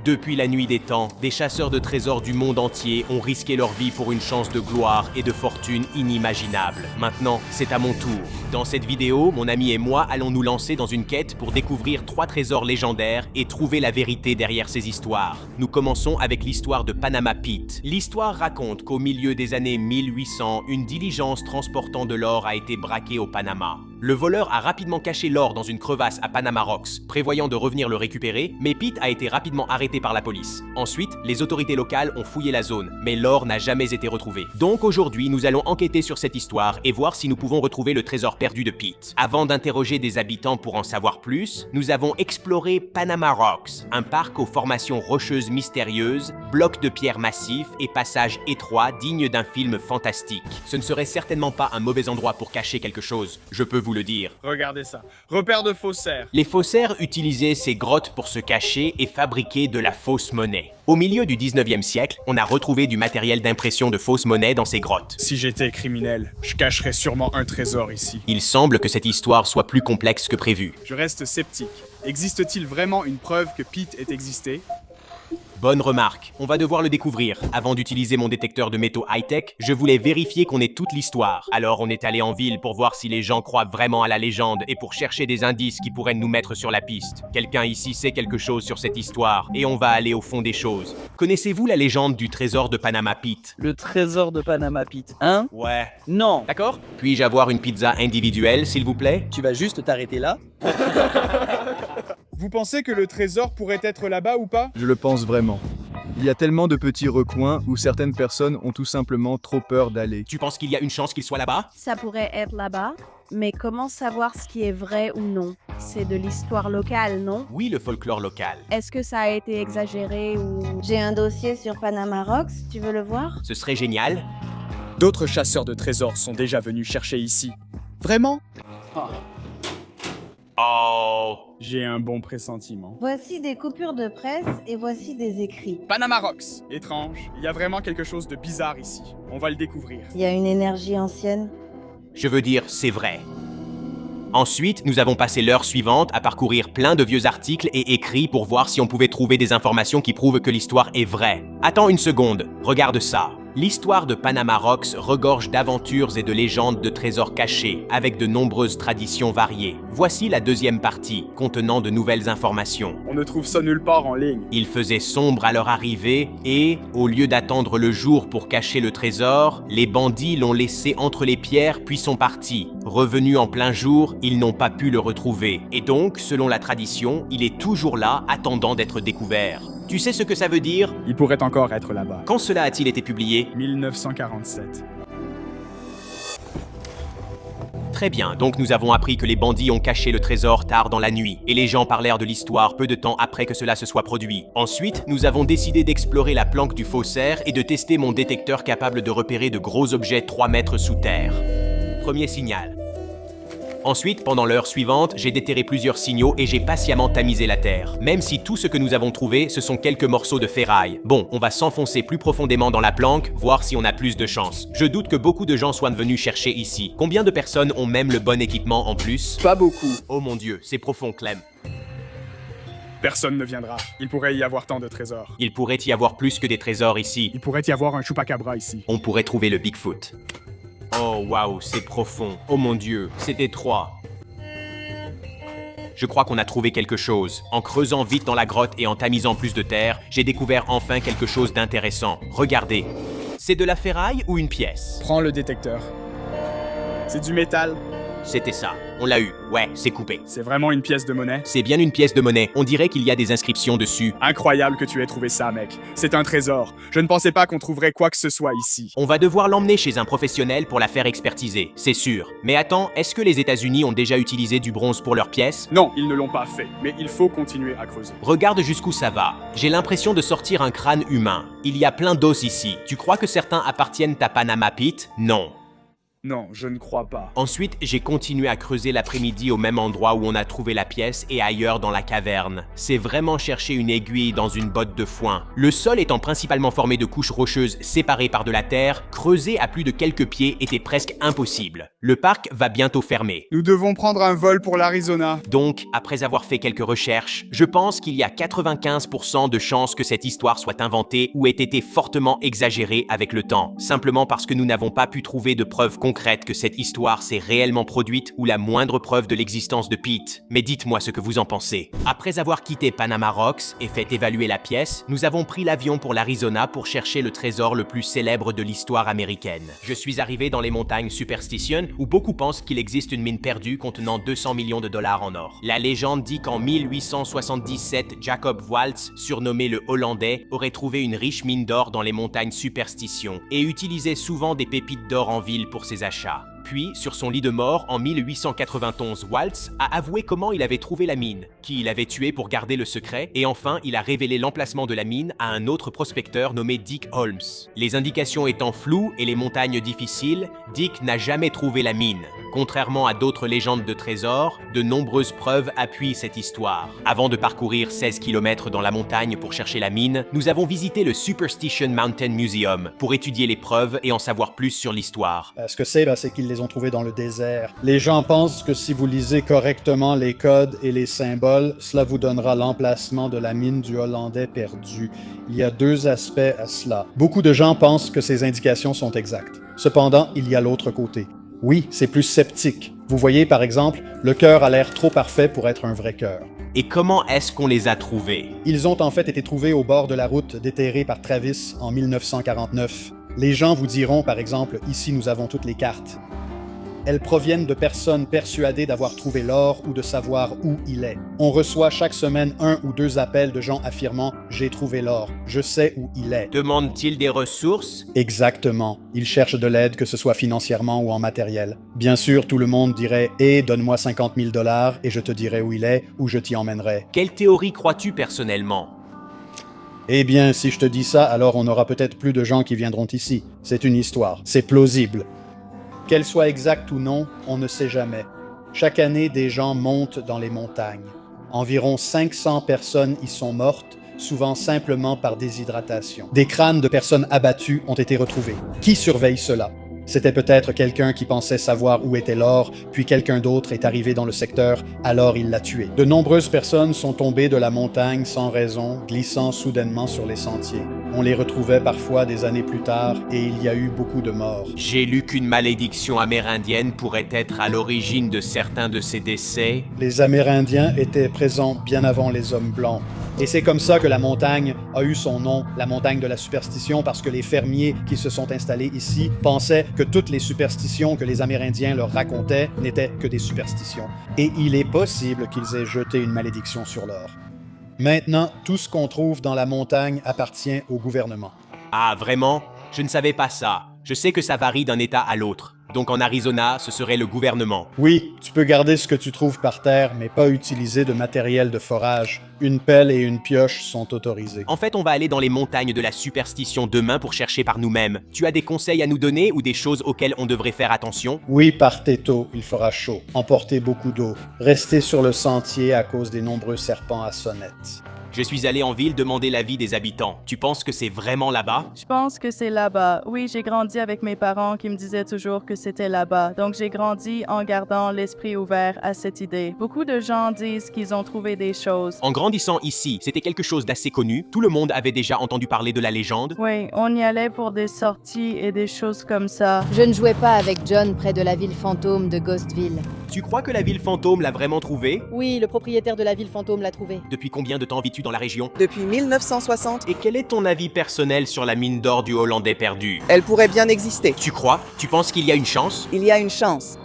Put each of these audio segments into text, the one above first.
Depuis la nuit des temps, des chasseurs de trésors du monde entier ont risqué leur vie pour une chance de gloire et de fortune inimaginable. Maintenant, c'est à mon tour. Dans cette vidéo, mon ami et moi allons nous lancer dans une quête pour découvrir 3 trésors légendaires et trouver la vérité derrière ces histoires. Nous commençons avec l'histoire de Panama Pete. L'histoire raconte qu'au milieu des années 1800, une diligence transportant de l'or a été braquée au Panama. Le voleur a rapidement caché l'or dans une crevasse à Panama Rocks, prévoyant de revenir le récupérer, mais Pete a été rapidement arrêté par la police. Ensuite, les autorités locales ont fouillé la zone, mais l'or n'a jamais été retrouvé. Donc aujourd'hui, nous allons enquêter sur cette histoire et voir si nous pouvons retrouver le trésor perdu de Pete. Avant d'interroger des habitants pour en savoir plus, nous avons exploré Panama Rocks, un parc aux formations rocheuses mystérieuses, blocs de pierre massifs et passages étroits dignes d'un film fantastique. Ce ne serait certainement pas un mauvais endroit pour cacher quelque chose, je peux vous le dire. Regardez ça. Repère de faussaires. Les faussaires utilisaient ces grottes pour se cacher et fabriquer de la fausse monnaie. Au milieu du 19e siècle, on a retrouvé du matériel d'impression de fausse monnaie dans ces grottes. Si j'étais criminel, je cacherais sûrement un trésor ici. Il semble que cette histoire soit plus complexe que prévu. Je reste sceptique. Existe-t-il vraiment une preuve que Pete ait existé? Bonne remarque. On va devoir le découvrir. Avant d'utiliser mon détecteur de métaux high-tech, je voulais vérifier qu'on ait toute l'histoire. Alors on est allé en ville pour voir si les gens croient vraiment à la légende et pour chercher des indices qui pourraient nous mettre sur la piste. Quelqu'un ici sait quelque chose sur cette histoire et on va aller au fond des choses. Connaissez-vous la légende du trésor de Panama Pete? Le trésor de Panama Pete, hein? Ouais. Non. D'accord? Puis-je avoir une pizza individuelle, s'il vous plaît? Tu vas juste t'arrêter là? Vous pensez que le trésor pourrait être là-bas ou pas? Je le pense vraiment. Il y a tellement de petits recoins où certaines personnes ont tout simplement trop peur d'aller. Tu penses qu'il y a une chance qu'il soit là-bas? Ça pourrait être là-bas, mais comment savoir ce qui est vrai ou non? C'est de l'histoire locale, non? Oui, le folklore local. Est-ce que ça a été exagéré ou... J'ai un dossier sur Panama Rocks, tu veux le voir? Ce serait génial. D'autres chasseurs de trésors sont déjà venus chercher ici. Vraiment? Oh! J'ai un bon pressentiment. Voici des coupures de presse et voici des écrits. Panama Rocks. Étrange. Il y a vraiment quelque chose de bizarre ici. On va le découvrir. Il y a une énergie ancienne. Je veux dire, c'est vrai. Ensuite, nous avons passé l'heure suivante à parcourir plein de vieux articles et écrits pour voir si on pouvait trouver des informations qui prouvent que l'histoire est vraie. Attends une seconde, regarde ça. L'histoire de Panama Rocks regorge d'aventures et de légendes de trésors cachés, avec de nombreuses traditions variées. Voici la deuxième partie, contenant de nouvelles informations. On ne trouve ça nulle part en ligne. Il faisait sombre à leur arrivée et, au lieu d'attendre le jour pour cacher le trésor, les bandits l'ont laissé entre les pierres puis sont partis. Revenus en plein jour, ils n'ont pas pu le retrouver. Et donc, selon la tradition, il est toujours là, attendant d'être découvert. Tu sais ce que ça veut dire? Il pourrait encore être là-bas. Quand cela a-t-il été publié? 1947. Très bien, donc nous avons appris que les bandits ont caché le trésor tard dans la nuit, et les gens parlèrent de l'histoire peu de temps après que cela se soit produit. Ensuite, nous avons décidé d'explorer la planque du faussaire et de tester mon détecteur capable de repérer de gros objets 3 mètres sous terre. Premier signal. Ensuite, pendant l'heure suivante, j'ai déterré plusieurs signaux et j'ai patiemment tamisé la terre. Même si tout ce que nous avons trouvé, ce sont quelques morceaux de ferraille. Bon, on va s'enfoncer plus profondément dans la planque, voir si on a plus de chance. Je doute que beaucoup de gens soient venus chercher ici. Combien de personnes ont même le bon équipement en plus? Pas beaucoup. Oh mon Dieu, c'est profond, Clem. Personne ne viendra. Il pourrait y avoir tant de trésors. Il pourrait y avoir plus que des trésors ici. Il pourrait y avoir un chupacabra ici. On pourrait trouver le Bigfoot. Oh waouh, c'est profond. Oh mon Dieu, c'est étroit. Je crois qu'on a trouvé quelque chose. En creusant vite dans la grotte et en tamisant plus de terre, j'ai découvert enfin quelque chose d'intéressant. Regardez. C'est de la ferraille ou une pièce? Prends le détecteur. C'est du métal. C'était ça. On l'a eu. Ouais, c'est coupé. C'est vraiment une pièce de monnaie. C'est bien une pièce de monnaie. On dirait qu'il y a des inscriptions dessus. Incroyable que tu aies trouvé ça, mec. C'est un trésor. Je ne pensais pas qu'on trouverait quoi que ce soit ici. On va devoir l'emmener chez un professionnel pour la faire expertiser, c'est sûr. Mais attends, est-ce que les États-Unis ont déjà utilisé du bronze pour leurs pièces? Non, ils ne l'ont pas fait, mais il faut continuer à creuser. Regarde jusqu'où ça va. J'ai l'impression de sortir un crâne humain. Il y a plein d'os ici. Tu crois que certains appartiennent à Panama Pete? Non. Non, je ne crois pas. Ensuite, j'ai continué à creuser l'après-midi au même endroit où on a trouvé la pièce et ailleurs dans la caverne. C'est vraiment chercher une aiguille dans une botte de foin. Le sol étant principalement formé de couches rocheuses séparées par de la terre, creuser à plus de quelques pieds était presque impossible. Le parc va bientôt fermer. Nous devons prendre un vol pour l'Arizona. Donc, après avoir fait quelques recherches, je pense qu'il y a 95% de chances que cette histoire soit inventée ou ait été fortement exagérée avec le temps, simplement parce que nous n'avons pas pu trouver de preuves concrètes que cette histoire s'est réellement produite ou la moindre preuve de l'existence de Pete. Mais dites-moi ce que vous en pensez. Après avoir quitté Panama Rocks et fait évaluer la pièce, nous avons pris l'avion pour l'Arizona pour chercher le trésor le plus célèbre de l'histoire américaine. Je suis arrivé dans les montagnes Superstition où beaucoup pensent qu'il existe une mine perdue contenant 200 millions de dollars en or. La légende dit qu'en 1877, Jacob Waltz, surnommé le Hollandais, aurait trouvé une riche mine d'or dans les montagnes Superstition et utilisait souvent des pépites d'or en ville pour ses achats. Puis, sur son lit de mort, en 1891, Waltz a avoué comment il avait trouvé la mine, qui il avait tué pour garder le secret, et enfin, il a révélé l'emplacement de la mine à un autre prospecteur nommé Dick Holmes. Les indications étant floues et les montagnes difficiles, Dick n'a jamais trouvé la mine. Contrairement à d'autres légendes de trésors, de nombreuses preuves appuient cette histoire. Avant de parcourir 16 km dans la montagne pour chercher la mine, nous avons visité le Superstition Mountain Museum pour étudier les preuves et en savoir plus sur l'histoire. Ce que c'est qu'ils les ont trouvés dans le désert. Les gens pensent que si vous lisez correctement les codes et les symboles, cela vous donnera l'emplacement de la mine du Hollandais perdu. Il y a deux aspects à cela. Beaucoup de gens pensent que ces indications sont exactes. Cependant, il y a l'autre côté. Oui, c'est plus sceptique. Vous voyez, par exemple, le cœur a l'air trop parfait pour être un vrai cœur. Et comment est-ce qu'on les a trouvés? Ils ont en fait été trouvés au bord de la route déterrée par Travis en 1949. Les gens vous diront, par exemple, ici nous avons toutes les cartes. Elles proviennent de personnes persuadées d'avoir trouvé l'or ou de savoir où il est. On reçoit chaque semaine 1 ou 2 appels de gens affirmant « J'ai trouvé l'or, je sais où il est ». Demandent-ils des ressources? Exactement. Ils cherchent de l'aide, que ce soit financièrement ou en matériel. Bien sûr, tout le monde dirait « Eh, donne-moi 50 000 $ et je te dirai où il est ou je t'y emmènerai ». Quelle théorie crois-tu personnellement? Eh bien, si je te dis ça, alors on aura peut-être plus de gens qui viendront ici. C'est une histoire. C'est plausible. Qu'elle soit exacte ou non, on ne sait jamais. Chaque année, des gens montent dans les montagnes. Environ 500 personnes y sont mortes, souvent simplement par déshydratation. Des crânes de personnes abattues ont été retrouvés. Qui surveille cela? C'était peut-être quelqu'un qui pensait savoir où était l'or, puis quelqu'un d'autre est arrivé dans le secteur, alors il l'a tué. De nombreuses personnes sont tombées de la montagne sans raison, glissant soudainement sur les sentiers. On les retrouvait parfois des années plus tard et il y a eu beaucoup de morts. J'ai lu qu'une malédiction amérindienne pourrait être à l'origine de certains de ces décès. Les Amérindiens étaient présents bien avant les hommes blancs. Et c'est comme ça que la montagne a eu son nom, la montagne de la superstition, parce que les fermiers qui se sont installés ici pensaient que toutes les superstitions que les Amérindiens leur racontaient n'étaient que des superstitions. Et il est possible qu'ils aient jeté une malédiction sur l'or. Maintenant, tout ce qu'on trouve dans la montagne appartient au gouvernement. Ah, vraiment? Je ne savais pas ça. Je sais que ça varie d'un État à l'autre. Donc en Arizona, ce serait le gouvernement. Oui, tu peux garder ce que tu trouves par terre, mais pas utiliser de matériel de forage. Une pelle et une pioche sont autorisés. En fait, on va aller dans les montagnes de la superstition demain pour chercher par nous-mêmes. Tu as des conseils à nous donner ou des choses auxquelles on devrait faire attention? Oui, partez tôt, il fera chaud. Emportez beaucoup d'eau. Restez sur le sentier à cause des nombreux serpents à sonnettes. Je suis allé en ville demander l'avis des habitants. Tu penses que c'est vraiment là-bas? Je pense que c'est là-bas. Oui, j'ai grandi avec mes parents qui me disaient toujours que c'était là-bas. Donc j'ai grandi en gardant l'esprit ouvert à cette idée. Beaucoup de gens disent qu'ils ont trouvé des choses. En grandissant ici, c'était quelque chose d'assez connu. Tout le monde avait déjà entendu parler de la légende. Oui, on y allait pour des sorties et des choses comme ça. Je ne jouais pas avec John près de la ville fantôme de Ghostville. Tu crois que la ville fantôme l'a vraiment trouvé? Oui, le propriétaire de la ville fantôme l'a trouvé. Depuis combien de temps vis-tu dans la région? Depuis 1960. Et quel est ton avis personnel sur la mine d'or du Hollandais perdu? Elle pourrait bien exister. Tu crois? Tu penses qu'il y a une chance? Il y a une chance.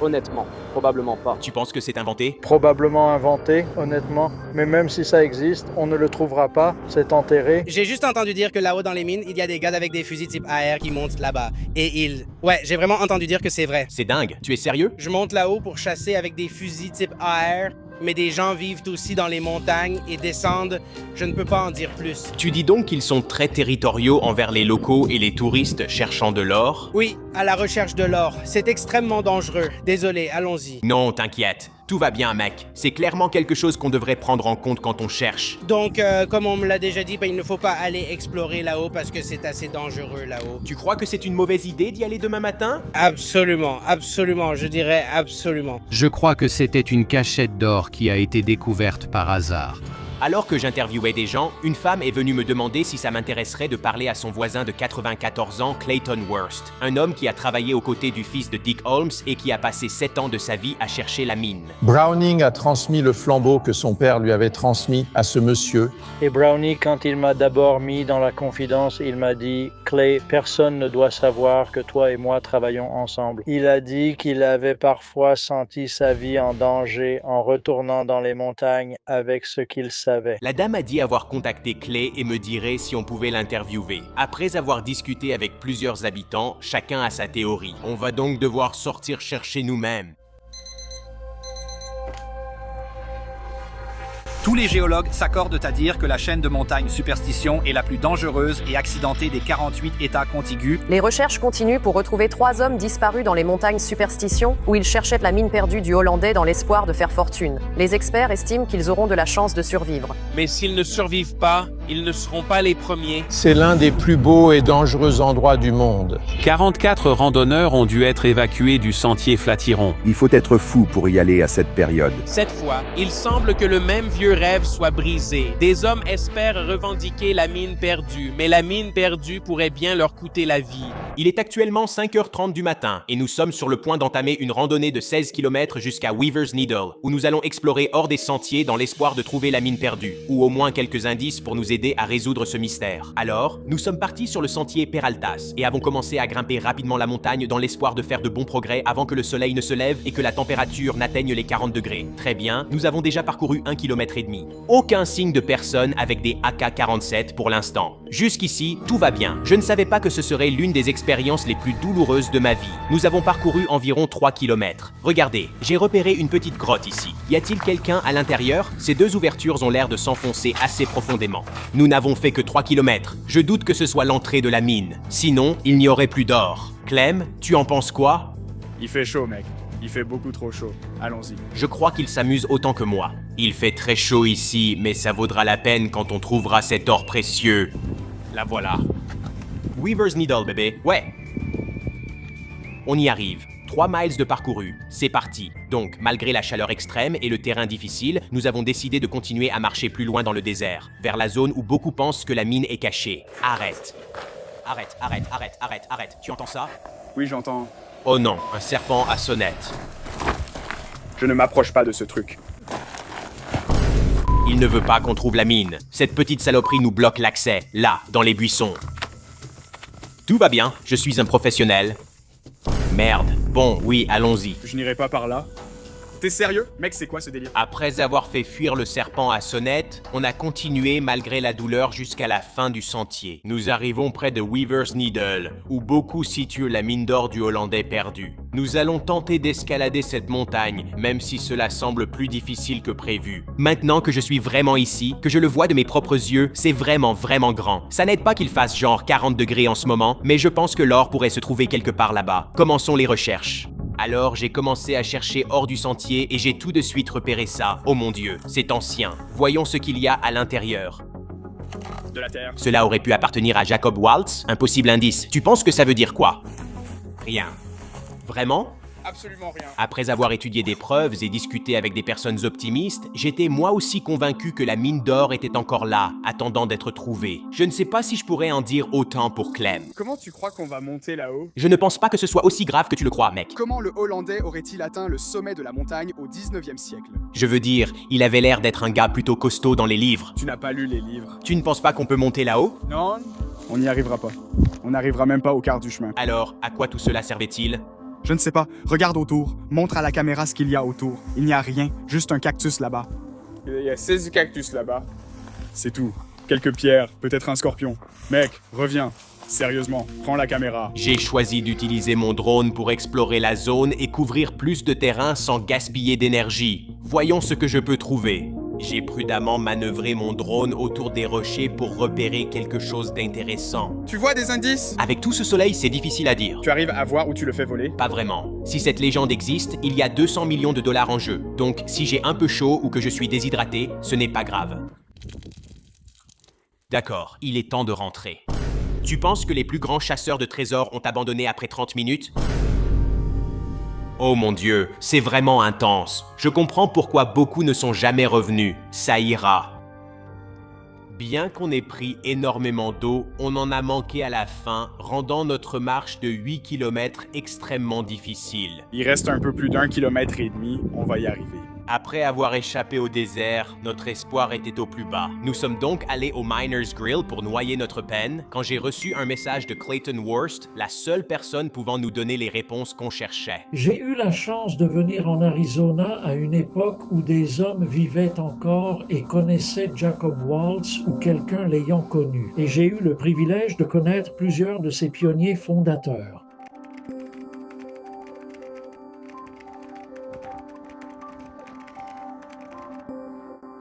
Honnêtement, probablement pas. Tu penses que c'est inventé? Probablement inventé, honnêtement. Mais même si ça existe, on ne le trouvera pas, c'est enterré. J'ai juste entendu dire que là-haut dans les mines, il y a des gars avec des fusils type AR qui montent là-bas. Et ils... Ouais, j'ai vraiment entendu dire que c'est vrai. C'est dingue. Tu es sérieux? Je monte là-haut pour chasser avec des fusils type AR. mais des gens vivent aussi dans les montagnes et descendent. Je ne peux pas en dire plus. Tu dis donc qu'ils sont très territoriaux envers les locaux et les touristes cherchant de l'or? Oui, à la recherche de l'or. C'est extrêmement dangereux. Désolé, allons-y. Non, t'inquiète. Tout va bien, mec. C'est clairement quelque chose qu'on devrait prendre en compte quand on cherche. Donc, comme on me l'a déjà dit, il ne faut pas aller explorer là-haut parce que c'est assez dangereux là-haut. Tu crois que c'est une mauvaise idée d'y aller demain matin? Absolument, absolument, je dirais absolument. Je crois que c'était une cachette d'or qui a été découverte par hasard. Alors que j'interviewais des gens, une femme est venue me demander si ça m'intéresserait de parler à son voisin de 94 ans, Clayton Wurst, un homme qui a travaillé aux côtés du fils de Dick Holmes et qui a passé 7 ans de sa vie à chercher la mine. Browning a transmis le flambeau que son père lui avait transmis à ce monsieur. Et Brownie, quand il m'a d'abord mis dans la confidence, il m'a dit « Clay, personne ne doit savoir que toi et moi travaillons ensemble. » Il a dit qu'il avait parfois senti sa vie en danger en retournant dans les montagnes avec ce qu'il savait. La dame a dit avoir contacté Clay et me dirait si on pouvait l'interviewer. Après avoir discuté avec plusieurs habitants, chacun a sa théorie. On va donc devoir sortir chercher nous-mêmes. Tous les géologues s'accordent à dire que la chaîne de montagnes Superstition est la plus dangereuse et accidentée des 48 États contigus. Les recherches continuent pour retrouver 3 hommes disparus dans les montagnes Superstition, où ils cherchaient la mine perdue du Hollandais dans l'espoir de faire fortune. Les experts estiment qu'ils auront de la chance de survivre. Mais s'ils ne survivent pas, ils ne seront pas les premiers. C'est l'un des plus beaux et dangereux endroits du monde. 44 randonneurs ont dû être évacués du sentier Flatiron. Il faut être fou pour y aller à cette période. Cette fois, il semble que le même vieux rêve soit brisé. Des hommes espèrent revendiquer la mine perdue, mais la mine perdue pourrait bien leur coûter la vie. Il est actuellement 5h30 du matin et nous sommes sur le point d'entamer une randonnée de 16 km jusqu'à Weaver's Needle, où nous allons explorer hors des sentiers dans l'espoir de trouver la mine perdue, ou au moins quelques indices pour nous aider à résoudre ce mystère. Alors, nous sommes partis sur le sentier Peraltas et avons commencé à grimper rapidement la montagne dans l'espoir de faire de bons progrès avant que le soleil ne se lève et que la température n'atteigne les 40 degrés. Très bien, nous avons déjà parcouru 1,5 km. Aucun signe de personne avec des AK-47 pour l'instant. Jusqu'ici, tout va bien. Je ne savais pas que ce serait l'une des expériences les plus douloureuses de ma vie. Nous avons parcouru environ 3 km. Regardez, j'ai repéré une petite grotte ici. Y a-t-il quelqu'un à l'intérieur? Ces 2 ouvertures ont l'air de s'enfoncer assez profondément. Nous n'avons fait que 3 km. Je doute que ce soit l'entrée de la mine. Sinon, il n'y aurait plus d'or. Clem, tu en penses quoi? Il fait chaud, mec. Il fait beaucoup trop chaud. Allons-y. Je crois qu'il s'amuse autant que moi. Il fait très chaud ici, mais ça vaudra la peine quand on trouvera cet or précieux. La voilà. Weaver's Needle, bébé. Ouais. On y arrive. 3 miles de parcouru. C'est parti. Donc, malgré la chaleur extrême et le terrain difficile, nous avons décidé de continuer à marcher plus loin dans le désert, vers la zone où beaucoup pensent que la mine est cachée. Arrête. Arrête. Tu entends ça? Oui, j'entends. Oh non, un serpent à sonnette. Je ne m'approche pas de ce truc. Il ne veut pas qu'on trouve la mine. Cette petite saloperie nous bloque l'accès, là, dans les buissons. Tout va bien, je suis un professionnel. Merde. Bon, oui, allons-y. Je n'irai pas par là. T'es sérieux? Mec, c'est quoi ce délire? Après avoir fait fuir le serpent à sonnette, on a continué malgré la douleur jusqu'à la fin du sentier. Nous arrivons près de Weaver's Needle, où beaucoup situent la mine d'or du Hollandais perdu. Nous allons tenter d'escalader cette montagne, même si cela semble plus difficile que prévu. Maintenant que je suis vraiment ici, que je le vois de mes propres yeux, c'est vraiment grand. Ça n'aide pas qu'il fasse genre 40 degrés en ce moment, mais je pense que l'or pourrait se trouver quelque part là-bas. Commençons les recherches. Alors j'ai commencé à chercher hors du sentier et j'ai tout de suite repéré ça. Oh mon Dieu, c'est ancien. Voyons ce qu'il y a à l'intérieur. De la terre. Cela aurait pu appartenir à Jacob Waltz. Un possible indice. Tu penses que ça veut dire quoi? Rien. Vraiment? Absolument rien. Après avoir étudié des preuves et discuté avec des personnes optimistes, j'étais moi aussi convaincu que la mine d'or était encore là, attendant d'être trouvée. Je ne sais pas si je pourrais en dire autant pour Clem. Comment tu crois qu'on va monter là-haut? Je ne pense pas que ce soit aussi grave que tu le crois, mec. Comment le Hollandais aurait-il atteint le sommet de la montagne au 19e siècle? Je veux dire, il avait l'air d'être un gars plutôt costaud dans les livres. Tu n'as pas lu les livres. Tu ne penses pas qu'on peut monter là-haut? Non, on n'y arrivera pas. On n'arrivera même pas au quart du chemin. Alors, à quoi tout cela servait-il? Je ne sais pas. Regarde autour. Montre à la caméra ce qu'il y a autour. Il n'y a rien. Juste un cactus là-bas. Il y a 16 cactus là-bas. C'est tout. Quelques pierres. Peut-être un scorpion. Mec, reviens. Sérieusement, prends la caméra. J'ai choisi d'utiliser mon drone pour explorer la zone et couvrir plus de terrain sans gaspiller d'énergie. Voyons ce que je peux trouver. J'ai prudemment manœuvré mon drone autour des rochers pour repérer quelque chose d'intéressant. Tu vois des indices? Avec tout ce soleil, c'est difficile à dire. Tu arrives à voir où tu le fais voler? Pas vraiment. Si cette légende existe, il y a 200 millions de dollars en jeu. Donc, si j'ai un peu chaud ou que je suis déshydraté, ce n'est pas grave. D'accord, il est temps de rentrer. Tu penses que les plus grands chasseurs de trésors ont abandonné après 30 minutes? Oh mon Dieu, c'est vraiment intense. Je comprends pourquoi beaucoup ne sont jamais revenus. Ça ira. Bien qu'on ait pris énormément d'eau, on en a manqué à la fin, rendant notre marche de 8 km extrêmement difficile. Il reste un peu plus d'1,5 km, on va y arriver. Après avoir échappé au désert, notre espoir était au plus bas. Nous sommes donc allés au Miner's Grill pour noyer notre peine quand j'ai reçu un message de Clayton Wurst, la seule personne pouvant nous donner les réponses qu'on cherchait. J'ai eu la chance de venir en Arizona à une époque où des hommes vivaient encore et connaissaient Jacob Waltz ou quelqu'un l'ayant connu. Et j'ai eu le privilège de connaître plusieurs de ses pionniers fondateurs.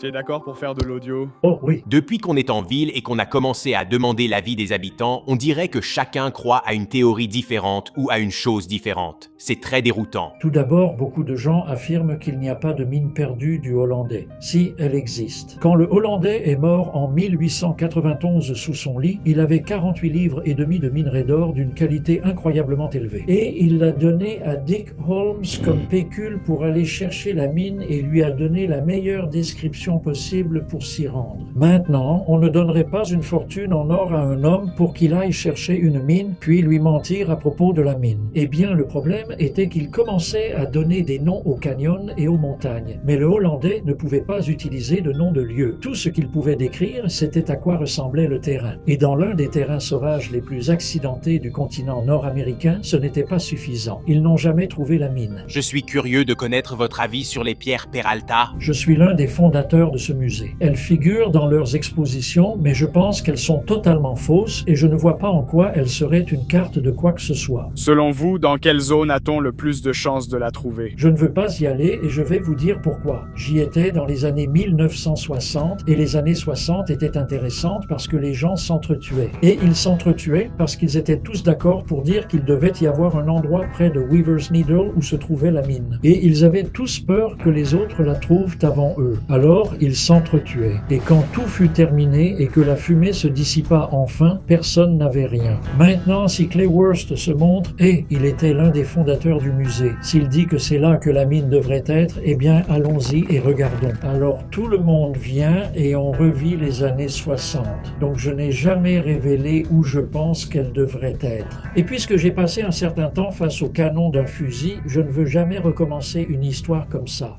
Tu es d'accord pour faire de l'audio? Oh oui. Depuis qu'on est en ville et qu'on a commencé à demander l'avis des habitants, on dirait que chacun croit à une théorie différente ou à une chose différente. C'est très déroutant. Tout d'abord, beaucoup de gens affirment qu'il n'y a pas de mine perdue du Hollandais. Si, elle existe. Quand le Hollandais est mort en 1891 sous son lit, il avait 48 livres et demi de minerai d'or d'une qualité incroyablement élevée. Et il l'a donné à Dick Holmes comme pécule pour aller chercher la mine et lui a donné la meilleure description possible pour s'y rendre. Maintenant, on ne donnerait pas une fortune en or à un homme pour qu'il aille chercher une mine puis lui mentir à propos de la mine. Eh bien, le problème était qu'il commençait à donner des noms aux canyons et aux montagnes. Mais le Hollandais ne pouvait pas utiliser de nom de lieu. Tout ce qu'il pouvait décrire, c'était à quoi ressemblait le terrain. Et dans l'un des terrains sauvages les plus accidentés du continent nord-américain, ce n'était pas suffisant. Ils n'ont jamais trouvé la mine. Je suis curieux de connaître votre avis sur les pierres Peralta. Je suis l'un des fondateurs de ce musée. Elles figurent dans leurs expositions, mais je pense qu'elles sont totalement fausses et je ne vois pas en quoi elles seraient une carte de quoi que ce soit. Selon vous, dans quelle zone a-t-on le plus de chances de la trouver? Je ne veux pas y aller et je vais vous dire pourquoi. J'y étais dans les années 1960 et les années 60 étaient intéressantes parce que les gens s'entretuaient. Et ils s'entretuaient parce qu'ils étaient tous d'accord pour dire qu'il devait y avoir un endroit près de Weaver's Needle où se trouvait la mine. Et ils avaient tous peur que les autres la trouvent avant eux. Alors, ils s'entretuaient. Et quand tout fut terminé et que la fumée se dissipa enfin, personne n'avait rien. Maintenant, si Clay Wurst se montre, et il était l'un des fondateurs du musée, s'il dit que c'est là que la mine devrait être, eh bien, allons-y et regardons. Alors, tout le monde vient et on revit les années 60. Donc, je n'ai jamais révélé où je pense qu'elle devrait être. Et puisque j'ai passé un certain temps face au canon d'un fusil, je ne veux jamais recommencer une histoire comme ça.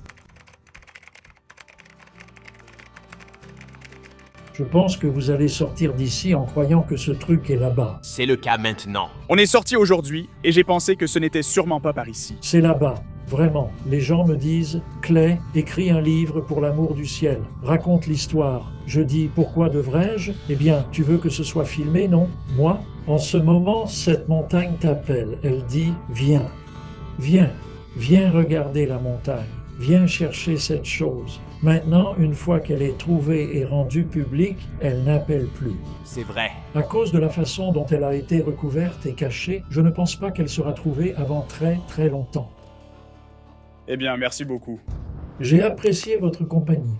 Je pense que vous allez sortir d'ici en croyant que ce truc est là-bas. C'est le cas maintenant. On est sorti aujourd'hui et j'ai pensé que ce n'était sûrement pas par ici. C'est là-bas. Vraiment. Les gens me disent « Clay, écris un livre pour l'amour du ciel. Raconte l'histoire. » Je dis « Pourquoi devrais-je » Eh bien, tu veux que ce soit filmé, non? Moi? En ce moment, cette montagne t'appelle. Elle dit « Viens. Viens. Viens regarder la montagne. Viens chercher cette chose. » Maintenant, une fois qu'elle est trouvée et rendue publique, elle n'appelle plus. C'est vrai. À cause de la façon dont elle a été recouverte et cachée, je ne pense pas qu'elle sera trouvée avant très très longtemps. Eh bien, merci beaucoup. J'ai apprécié votre compagnie.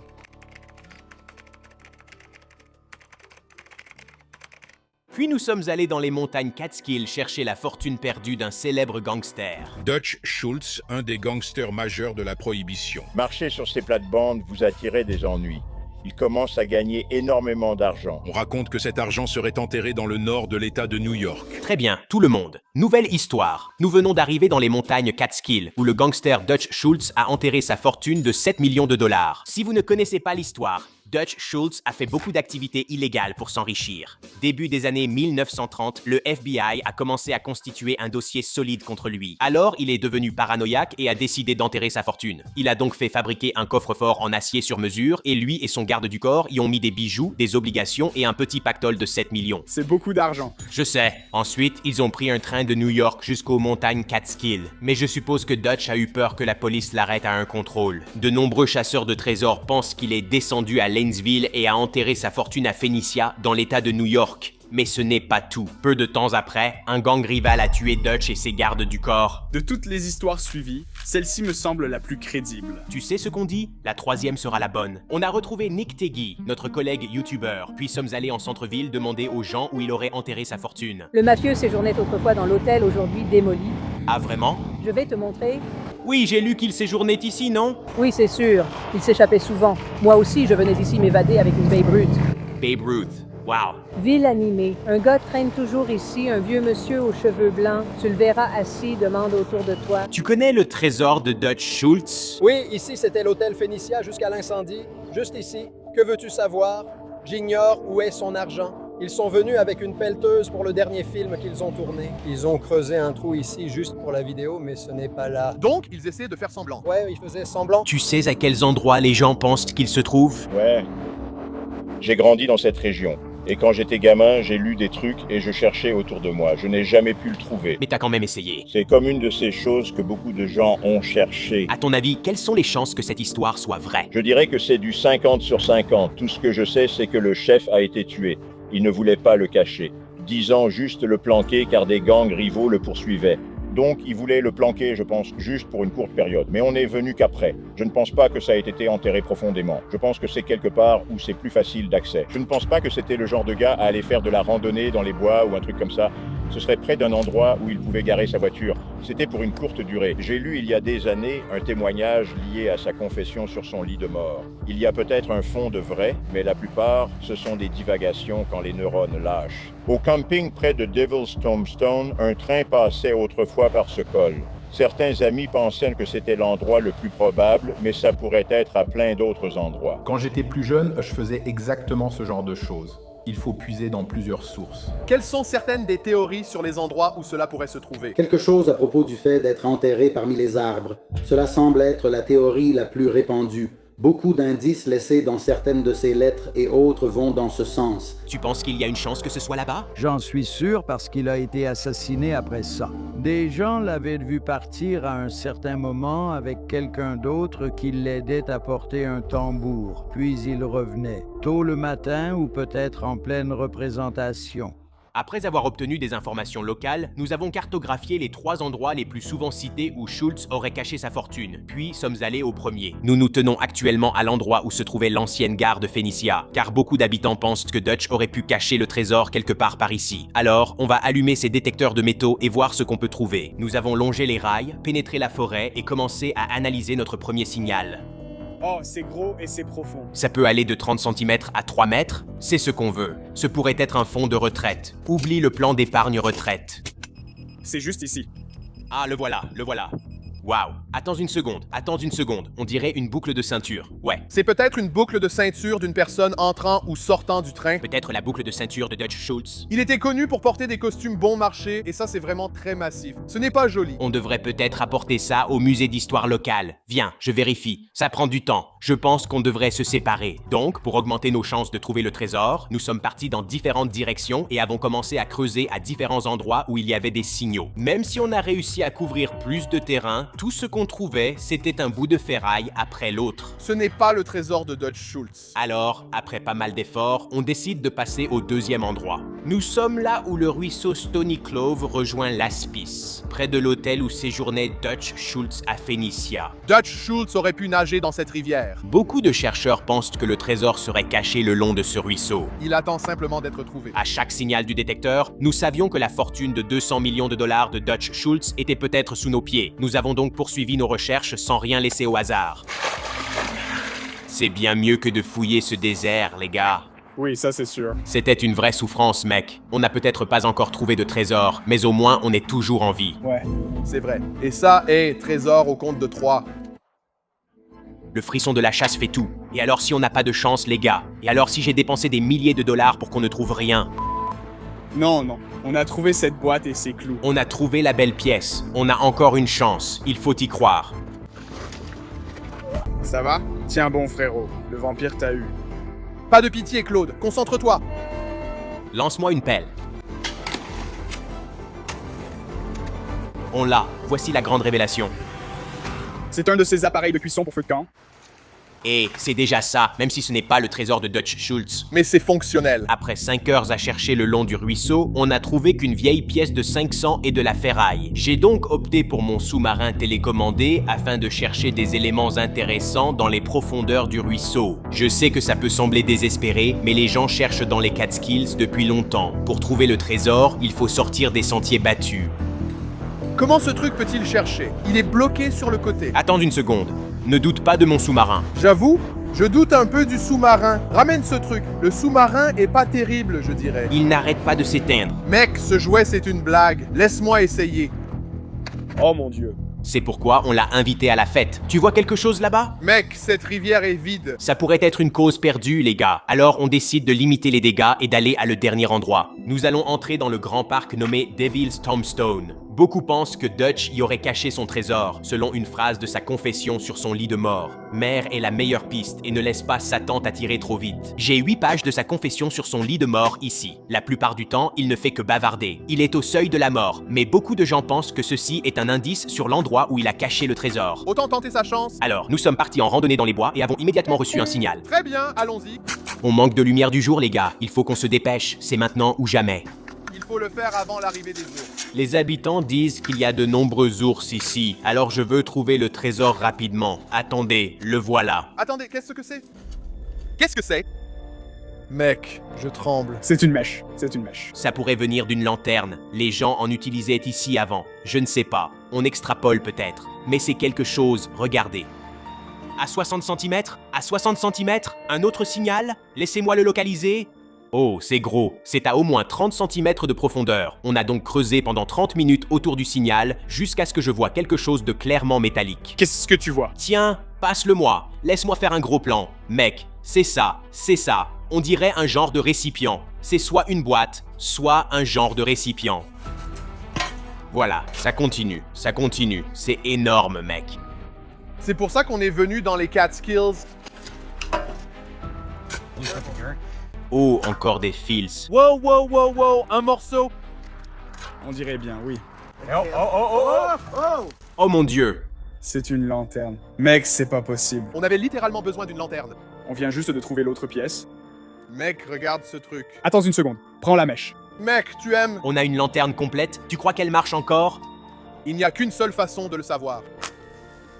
Puis nous sommes allés dans les montagnes Catskill chercher la fortune perdue d'un célèbre gangster. Dutch Schultz, un des gangsters majeurs de la Prohibition. Marcher sur ces plates-bandes vous attirez des ennuis. Il commence à gagner énormément d'argent. On raconte que cet argent serait enterré dans le nord de l'État de New York. Très bien, tout le monde. Nouvelle histoire. Nous venons d'arriver dans les montagnes Catskill, où le gangster Dutch Schultz a enterré sa fortune de 7 millions de dollars. Si vous ne connaissez pas l'histoire, Dutch Schultz a fait beaucoup d'activités illégales pour s'enrichir. Début des années 1930, le FBI a commencé à constituer un dossier solide contre lui. Alors, il est devenu paranoïaque et a décidé d'enterrer sa fortune. Il a donc fait fabriquer un coffre-fort en acier sur mesure et lui et son garde du corps y ont mis des bijoux, des obligations et un petit pactole de 7 millions. C'est beaucoup d'argent. Je sais. Ensuite, ils ont pris un train de New York jusqu'aux montagnes Catskill. Mais je suppose que Dutch a eu peur que la police l'arrête à un contrôle. De nombreux chasseurs de trésors pensent qu'il est descendu à Lanesville et a enterré sa fortune à Phoenicia, dans l'état de New York. Mais ce n'est pas tout. Peu de temps après, un gang rival a tué Dutch et ses gardes du corps. De toutes les histoires suivies, celle-ci me semble la plus crédible. Tu sais ce qu'on dit? La troisième sera la bonne. On a retrouvé Nick Tegui, notre collègue youtubeur, puis sommes allés en centre-ville demander aux gens où il aurait enterré sa fortune. Le mafieux séjournait autrefois dans l'hôtel, aujourd'hui démoli. Ah vraiment? Je vais te montrer. Oui, j'ai lu qu'il séjournait ici, non? Oui, c'est sûr. Il s'échappait souvent. Moi aussi, je venais ici m'évader avec une Babe Ruth. Babe Ruth. Wow. Ville animée. Un gars traîne toujours ici, un vieux monsieur aux cheveux blancs. Tu le verras assis, demande autour de toi. Tu connais le trésor de Dutch Schultz? Oui, ici c'était l'hôtel Phoenicia jusqu'à l'incendie. Juste ici. Que veux-tu savoir? J'ignore où est son argent. Ils sont venus avec une pelleteuse pour le dernier film qu'ils ont tourné. Ils ont creusé un trou ici juste pour la vidéo, mais ce n'est pas là. Donc, ils essaient de faire semblant. Ouais, ils faisaient semblant. Tu sais à quels endroits les gens pensent qu'ils se trouvent? Ouais. J'ai grandi dans cette région. Et quand j'étais gamin, j'ai lu des trucs et je cherchais autour de moi. Je n'ai jamais pu le trouver. Mais t'as quand même essayé. C'est comme une de ces choses que beaucoup de gens ont cherché. À ton avis, quelles sont les chances que cette histoire soit vraie? Je dirais que c'est du 50 sur 50. Tout ce que je sais, c'est que le chef a été tué. Il ne voulait pas le cacher, disant juste le planquer car des gangs rivaux le poursuivaient. Donc, il voulait le planquer, je pense, juste pour une courte période. Mais on n'est venu qu'après. Je ne pense pas que ça ait été enterré profondément. Je pense que c'est quelque part où c'est plus facile d'accès. Je ne pense pas que c'était le genre de gars à aller faire de la randonnée dans les bois ou un truc comme ça. Ce serait près d'un endroit où il pouvait garer sa voiture. C'était pour une courte durée. J'ai lu il y a des années un témoignage lié à sa confession sur son lit de mort. Il y a peut-être un fond de vrai, mais la plupart, ce sont des divagations quand les neurones lâchent. Au camping près de Devil's Tombstone, un train passait autrefois par ce col. Certains amis pensaient que c'était l'endroit le plus probable, mais ça pourrait être à plein d'autres endroits. Quand j'étais plus jeune, je faisais exactement ce genre de choses. Il faut puiser dans plusieurs sources. Quelles sont certaines des théories sur les endroits où cela pourrait se trouver? Quelque chose à propos du fait d'être enterré parmi les arbres. Cela semble être la théorie la plus répandue. Beaucoup d'indices laissés dans certaines de ces lettres et autres vont dans ce sens. Tu penses qu'il y a une chance que ce soit là-bas? J'en suis sûr parce qu'il a été assassiné après ça. Des gens l'avaient vu partir à un certain moment avec quelqu'un d'autre qui l'aidait à porter un tambour, puis il revenait, tôt le matin ou peut-être en pleine représentation. Après avoir obtenu des informations locales, nous avons cartographié les 3 endroits les plus souvent cités où Schultz aurait caché sa fortune, puis sommes allés au premier. Nous nous tenons actuellement à l'endroit où se trouvait l'ancienne gare de Phoenicia, car beaucoup d'habitants pensent que Dutch aurait pu cacher le trésor quelque part par ici. Alors, on va allumer ces détecteurs de métaux et voir ce qu'on peut trouver. Nous avons longé les rails, pénétré la forêt et commencé à analyser notre premier signal. Oh, c'est gros et c'est profond. Ça peut aller de 30 cm à 3 mètres, c'est ce qu'on veut. Ce pourrait être un fonds de retraite. Oublie le plan d'épargne retraite. C'est juste ici. Ah, le voilà, le voilà. Waouh. Attends une seconde. On dirait une boucle de ceinture. Ouais. C'est peut-être une boucle de ceinture d'une personne entrant ou sortant du train. Peut-être la boucle de ceinture de Dutch Schultz. Il était connu pour porter des costumes bon marché, et ça, c'est vraiment très massif. Ce n'est pas joli. On devrait peut-être apporter ça au musée d'histoire locale. Viens, je vérifie. Ça prend du temps. Je pense qu'on devrait se séparer. Donc, pour augmenter nos chances de trouver le trésor, nous sommes partis dans différentes directions et avons commencé à creuser à différents endroits où il y avait des signaux. Même si on a réussi à couvrir plus de terrain, tout ce qu'on trouvait, c'était un bout de ferraille après l'autre. Ce n'est pas le trésor de Dutch Schultz. Alors, après pas mal d'efforts, on décide de passer au deuxième endroit. Nous sommes là où le ruisseau Stony Clove rejoint l'Aspis, près de l'hôtel où séjournait Dutch Schultz à Phoenicia. Dutch Schultz aurait pu nager dans cette rivière. Beaucoup de chercheurs pensent que le trésor serait caché le long de ce ruisseau. Il attend simplement d'être trouvé. À chaque signal du détecteur, nous savions que la fortune de 200 millions de dollars de Dutch Schultz était peut-être sous nos pieds. Nous avons donc poursuivi nos recherches sans rien laisser au hasard. C'est bien mieux que de fouiller ce désert, les gars. Oui, ça c'est sûr. C'était une vraie souffrance, mec. On n'a peut-être pas encore trouvé de trésor, mais au moins on est toujours en vie. Ouais, c'est vrai. Et ça est trésor au compte de 3. Le frisson de la chasse fait tout. Et alors si on n'a pas de chance, les gars? Et alors si j'ai dépensé des milliers de dollars pour qu'on ne trouve rien? Non, non. On a trouvé cette boîte et ses clous. On a trouvé la belle pièce. On a encore une chance. Il faut y croire. Ça va? Tiens bon, frérot. Le vampire t'a eu. Pas de pitié, Claude. Concentre-toi. Lance-moi une pelle. On l'a. Voici la grande révélation. C'est un de ces appareils de cuisson pour feu de camp. Et c'est déjà ça, même si ce n'est pas le trésor de Dutch Schultz. Mais c'est fonctionnel. Après 5 heures à chercher le long du ruisseau, on a trouvé qu'une vieille pièce de 500 et de la ferraille. J'ai donc opté pour mon sous-marin télécommandé afin de chercher des éléments intéressants dans les profondeurs du ruisseau. Je sais que ça peut sembler désespéré, mais les gens cherchent dans les Catskills depuis longtemps. Pour trouver le trésor, il faut sortir des sentiers battus. Comment ce truc peut-il chercher? Il est bloqué sur le côté. Attends une seconde. Ne doute pas de mon sous-marin. J'avoue, je doute un peu du sous-marin. Ramène ce truc. Le sous-marin est pas terrible, je dirais. Il n'arrête pas de s'éteindre. Mec, ce jouet c'est une blague. Laisse-moi essayer. Oh mon Dieu. C'est pourquoi on l'a invité à la fête. Tu vois quelque chose là-bas? Mec, cette rivière est vide. Ça pourrait être une cause perdue, les gars. Alors on décide de limiter les dégâts et d'aller à le dernier endroit. Nous allons entrer dans le grand parc nommé Devil's Tombstone. Beaucoup pensent que Dutch y aurait caché son trésor, selon une phrase de sa confession sur son lit de mort. Mère est la meilleure piste et ne laisse pas Satan t'attirer trop vite. J'ai 8 pages de sa confession sur son lit de mort ici. La plupart du temps, il ne fait que bavarder. Il est au seuil de la mort, mais beaucoup de gens pensent que ceci est un indice sur l'endroit où il a caché le trésor. Autant tenter sa chance. Alors, nous sommes partis en randonnée dans les bois et avons immédiatement reçu un signal. Très bien, allons-y. On manque de lumière du jour, les gars. Il faut qu'on se dépêche. C'est maintenant ou jamais. Il faut le faire avant l'arrivée des ours. Les habitants disent qu'il y a de nombreux ours ici, alors je veux trouver le trésor rapidement. Attendez, le voilà. Attendez, qu'est-ce que c'est? Qu'est-ce que c'est? Mec, je tremble. C'est une mèche, c'est une mèche. Ça pourrait venir d'une lanterne. Les gens en utilisaient ici avant. Je ne sais pas. On extrapole peut-être. Mais c'est quelque chose, regardez. À 60 cm? À 60 cm? Un autre signal? Laissez-moi le localiser. Oh, c'est gros. C'est à au moins 30 cm de profondeur. On a donc creusé pendant 30 minutes autour du signal jusqu'à ce que je vois quelque chose de clairement métallique. Qu'est-ce que tu vois? Tiens, passe-le-moi. Laisse-moi faire un gros plan. Mec, c'est ça, c'est ça. On dirait un genre de récipient. C'est soit une boîte, soit un genre de récipient. Voilà, ça continue, ça continue. C'est énorme, mec. C'est pour ça qu'on est venu dans les Catskills. Oh, encore des fils. Wow, wow, wow, wow, un morceau. On dirait bien, oui. Oh mon Dieu. C'est une lanterne. Mec, c'est pas possible. On avait littéralement besoin d'une lanterne. On vient juste de trouver l'autre pièce. Mec, regarde ce truc. Attends une seconde. Prends la mèche. Mec, tu aimes. On a une lanterne complète. Tu crois qu'elle marche encore? Il n'y a qu'une seule façon de le savoir.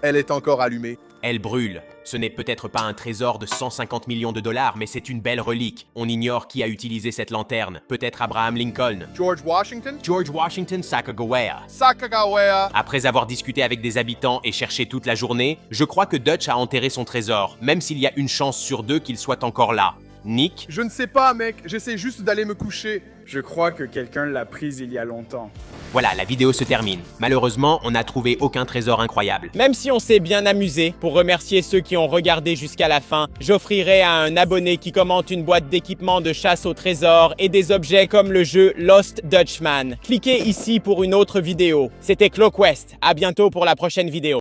Elle est encore allumée. Elle brûle. Ce n'est peut-être pas un trésor de 150 millions de dollars, mais c'est une belle relique. On ignore qui a utilisé cette lanterne. Peut-être Abraham Lincoln. George Washington? George Washington Sacagawea. Sacagawea. Après avoir discuté avec des habitants et cherché toute la journée, je crois que Dutch a enterré son trésor, même s'il y a une chance sur 2 qu'il soit encore là. Nick? Je ne sais pas, mec. J'essaie juste d'aller me coucher. Je crois que quelqu'un l'a prise il y a longtemps. Voilà, la vidéo se termine. Malheureusement, on n'a trouvé aucun trésor incroyable. Même si on s'est bien amusé, pour remercier ceux qui ont regardé jusqu'à la fin, j'offrirai à un abonné qui commente une boîte d'équipement de chasse au trésor et des objets comme le jeu Lost Dutchman. Cliquez ici pour une autre vidéo. C'était CloQuest. À bientôt pour la prochaine vidéo.